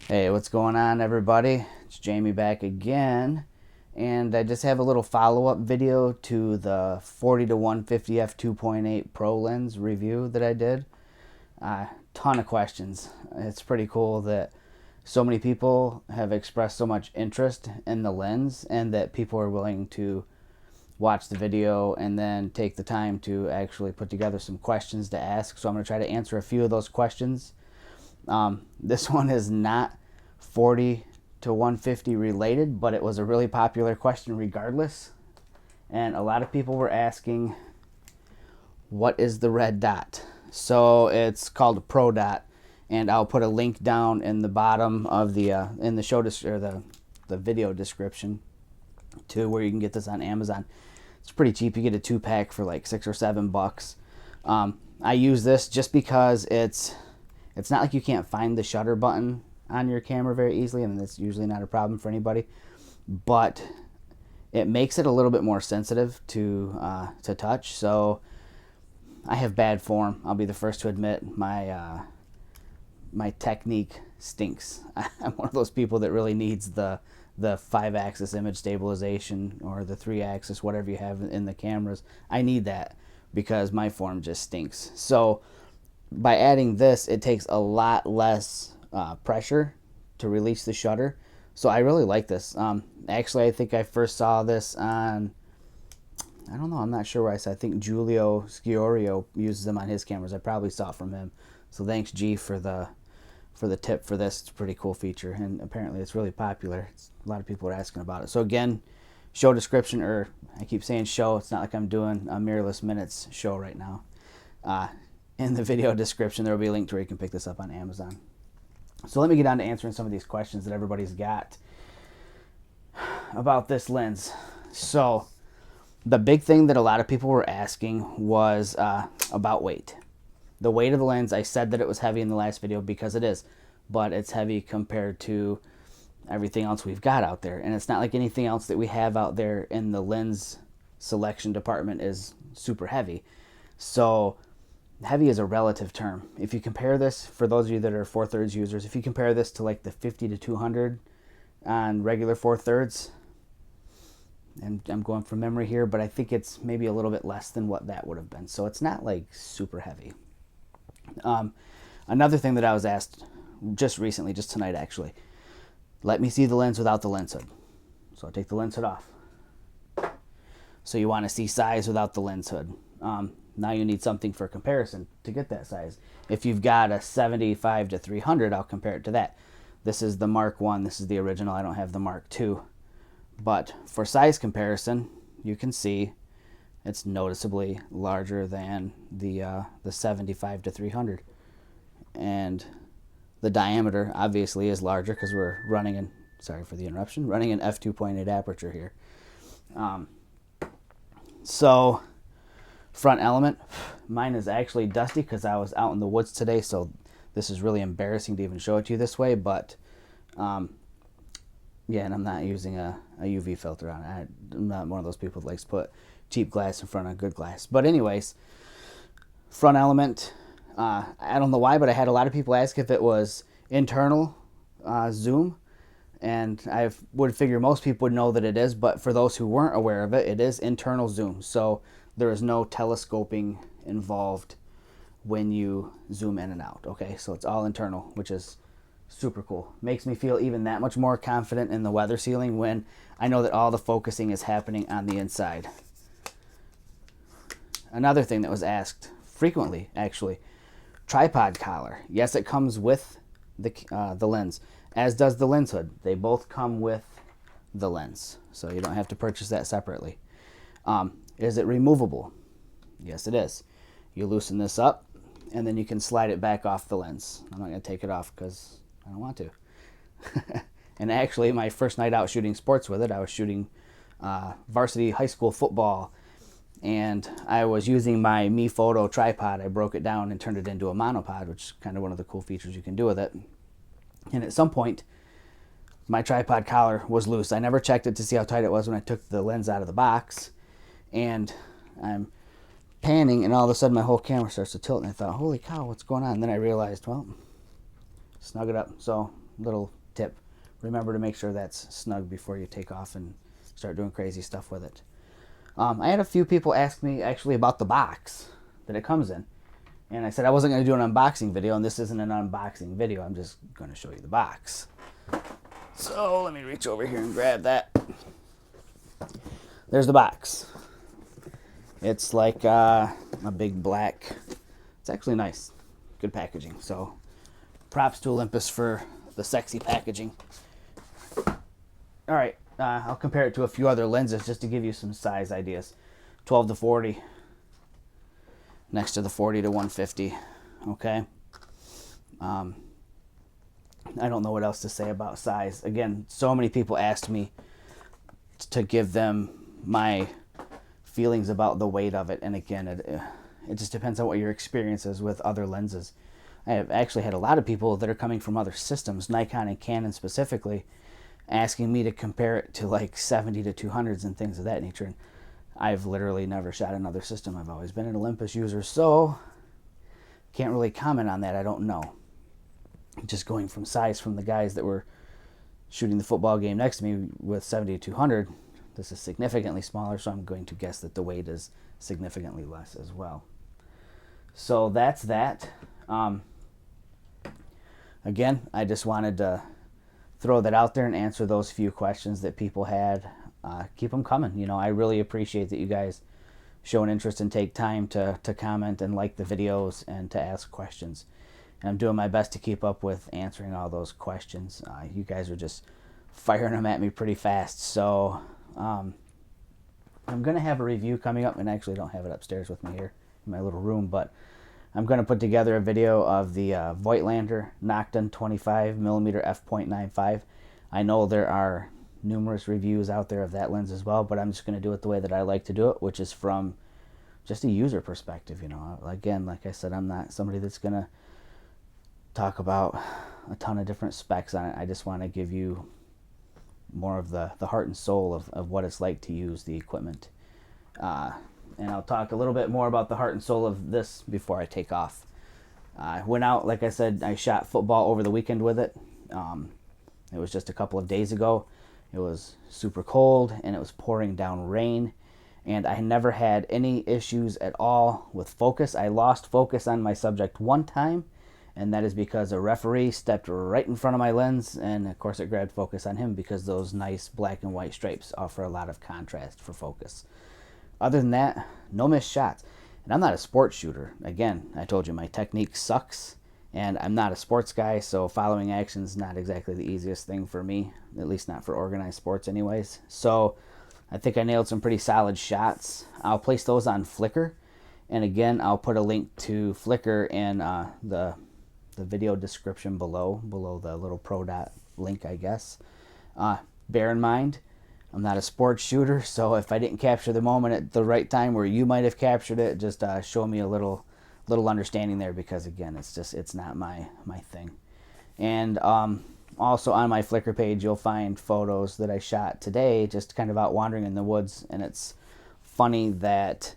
Hey, what's going on, everybody? It's Jamie back again, and I just have a little follow-up video to the 40 to 150 f2.8 Pro lens review that I did. Ton of questions. It's pretty cool that so many people have expressed so much interest in the lens, and that people are willing to watch the video and then take the time to actually put together some questions to ask. So I'm going to try to answer a few of those questions. This one is not 40 to 150 related, but it was a really popular question regardless. And a lot of people were asking, what is the red dot? So it's called a Pro Dot, and I'll put a link down in the bottom of the in the show or the video description to where you can get this on Amazon. It's pretty cheap. You get a 2-pack for like $6 or $7. I use this just because it's not like you can't find the shutter button on your camera very easily, and that's usually not a problem for anybody, but it makes it a little bit more sensitive to touch. So I have bad form. I'll be the first to admit my technique stinks. I'm one of those people that really needs the 5-axis image stabilization or the 3-axis, whatever you have in the cameras. I need that because my form just stinks. So by adding this, it takes a lot less pressure to release the shutter. So I really like this. Actually, I think I first saw this on, I don't know, I'm not sure where I saw. I think Giulio Schiorio uses them on his cameras. I probably saw it from him. So thanks, G, for the tip for this. It's a pretty cool feature, and apparently it's really popular. A lot of people are asking about it. So again, show description, or I keep saying show. It's not like I'm doing a Mirrorless Minutes show right now. In the video description, there will be a link to where you can pick this up on Amazon. So let me get on to answering some of these questions that everybody's got about this lens. So the big thing that a lot of people were asking was about weight. The weight of the lens, I said that it was heavy in the last video because it is, but it's heavy compared to everything else we've got out there. And it's not like anything else that we have out there in the lens selection department is super heavy. So heavy is a relative term. If you compare this, for those of you that are 4/3 users, if you compare this to like the 50 to 200 on regular 4/3, and I'm going from memory here, but I think it's maybe a little bit less than what that would have been. So it's not like super heavy. Another thing that I was asked just recently, just tonight actually, let me see the lens without the lens hood. So I take the lens hood off. So you want to see size without the lens hood. Now you need something for comparison to get that size. If you've got a 75 to 300, I'll compare it to that. This is the Mark 1, this is the original, I don't have the Mark 2. But for size comparison, you can see it's noticeably larger than the 75 to 300. And the diameter obviously is larger because we're running in, sorry for the interruption, running an f2.8 aperture here. So front element, mine is actually dusty because I was out in the woods today, so this is really embarrassing to even show it to you this way, but yeah, and I'm not using a UV filter on it. I'm not one of those people that likes to put cheap glass in front of good glass. But anyways, front element, I don't know why, but I had a lot of people ask if it was internal zoom, and I would figure most people would know that it is, but for those who weren't aware of it, it is internal zoom. So there is no telescoping involved when you zoom in and out, okay? So it's all internal, which is super cool. Makes me feel even that much more confident in the weather sealing when I know that all the focusing is happening on the inside. Another thing that was asked frequently, actually, tripod collar. Yes, it comes with the lens, as does the lens hood. They both come with the lens, so you don't have to purchase that separately. Is it removable? Yes, it is. You loosen this up, and then you can slide it back off the lens. I'm not going to take it off because I don't want to. And actually, my first night out shooting sports with it, I was shooting varsity high school football, and I was using my mPhoto tripod. I broke it down and turned it into a monopod, which is kind of one of the cool features you can do with it. And at some point, my tripod collar was loose. I never checked it to see how tight it was when I took the lens out of the box. And I'm panning, and all of a sudden my whole camera starts to tilt, and I thought, holy cow, what's going on? And then I realized, well, snug it up. So little tip. Remember to make sure that's snug before you take off and start doing crazy stuff with it. I had a few people ask me actually about the box that it comes in. And I said I wasn't going to do an unboxing video, and this isn't an unboxing video. I'm just going to show you the box. So let me reach over here and grab that. There's the box. It's like a big black. It's actually nice. Good packaging. So props to Olympus for the sexy packaging. All right. I'll compare it to a few other lenses just to give you some size ideas. 12 to 40 next to the 40 to 150. Okay. I don't know what else to say about size. Again, so many people asked me to give them my feelings about the weight of it. And again, it just depends on what your experience is with other lenses. I have actually had a lot of people that are coming from other systems, Nikon and Canon specifically, asking me to compare it to like 70 to 200s and things of that nature. And I've literally never shot another system. I've always been an Olympus user, so can't really comment on that. I don't know. Just going from size from the guys that were shooting the football game next to me with 70 to 200, this is significantly smaller, so I'm going to guess that the weight is significantly less as well. So that's that. Again, I just wanted to throw that out there and answer those few questions that people had. Keep them coming. You know, I really appreciate that you guys show an interest and take time to comment and like the videos and to ask questions. And I'm doing my best to keep up with answering all those questions. You guys are just firing them at me pretty fast. So I'm going to have a review coming up, and I actually don't have it upstairs with me here in my little room, but I'm going to put together a video of the Voigtlander Nocton 25mm f.95. I know there are numerous reviews out there of that lens as well, but I'm just going to do it the way that I like to do it, which is from just a user perspective. You know, again, like I said, I'm not somebody that's going to talk about a ton of different specs on it. I just want to give you more of the heart and soul of what it's like to use the equipment. And I'll talk a little bit more about the heart and soul of this before I take off. I went out, like I said, I shot football over the weekend with it. It was just a couple of days ago. It was super cold and it was pouring down rain, and I never had any issues at all with focus. I lost focus on my subject one time, and that is because a referee stepped right in front of my lens, and of course it grabbed focus on him because those nice black and white stripes offer a lot of contrast for focus. Other than that, no missed shots. And I'm not a sports shooter. Again, I told you my technique sucks, and I'm not a sports guy, so following action is not exactly the easiest thing for me, at least not for organized sports anyways. So I think I nailed some pretty solid shots. I'll place those on Flickr, and again, I'll put a link to Flickr in the video description below the little pro dot link, I guess. Bear in mind, I'm not a sports shooter, so if I didn't capture the moment at the right time where you might have captured it, just show me a little understanding there, because again, it's not my thing. And also on my Flickr page, you'll find photos that I shot today, just kind of out wandering in the woods. And it's funny that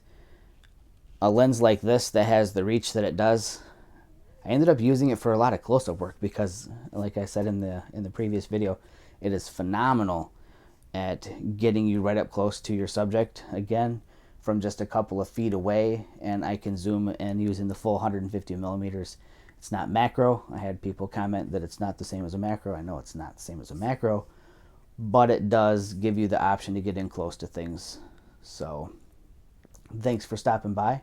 a lens like this that has the reach that it does, I ended up using it for a lot of close-up work because, like I said in the previous video, it is phenomenal at getting you right up close to your subject, again, from just a couple of feet away, and I can zoom in using the full 150 millimeters. It's not macro. I had people comment that it's not the same as a macro. I know it's not the same as a macro, but it does give you the option to get in close to things. So thanks for stopping by.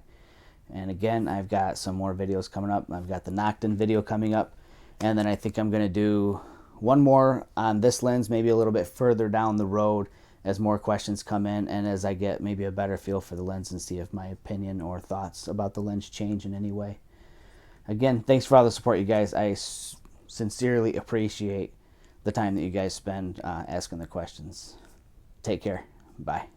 And again, I've got some more videos coming up. I've got the Nocton video coming up, and then I think I'm going to do one more on this lens, maybe a little bit further down the road as more questions come in and as I get maybe a better feel for the lens and see if my opinion or thoughts about the lens change in any way. Again, thanks for all the support, you guys. I sincerely appreciate the time that you guys spend asking the questions. Take care. Bye.